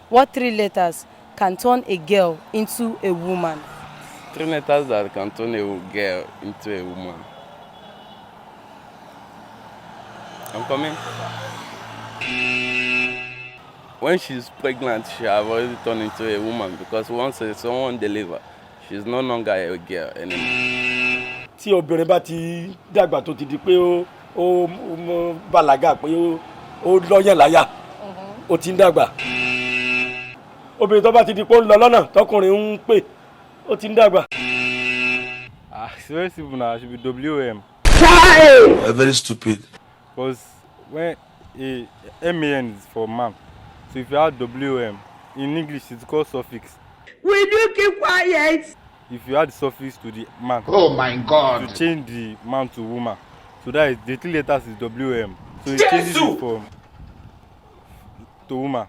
What 3 letters can turn a girl into a woman? 3 letters that can turn a girl into a woman. I'm coming. When she's pregnant, she has already turned into a woman because once someone delivers, she's no longer a girl anymore. Tí obìnrin bá ti dàgbà tó ti di pé ó bàlágà pé ó lọ́yàn láyà ó ti ń dàgbà. Obìnrin tó bá ti di pé ó ń lọ lọ́nà tọkùnrin ń pè ó ti ń dàgbà. It's very simple now. It should be WM. You're very stupid. Because when a MAN is for man, so if you add WM, in English it's called suffix. Will you keep quiet? If you add the suffix to the man, Oh my God. to change the man to woman. So that is the 3 letters is WM. So it changes it from to woman.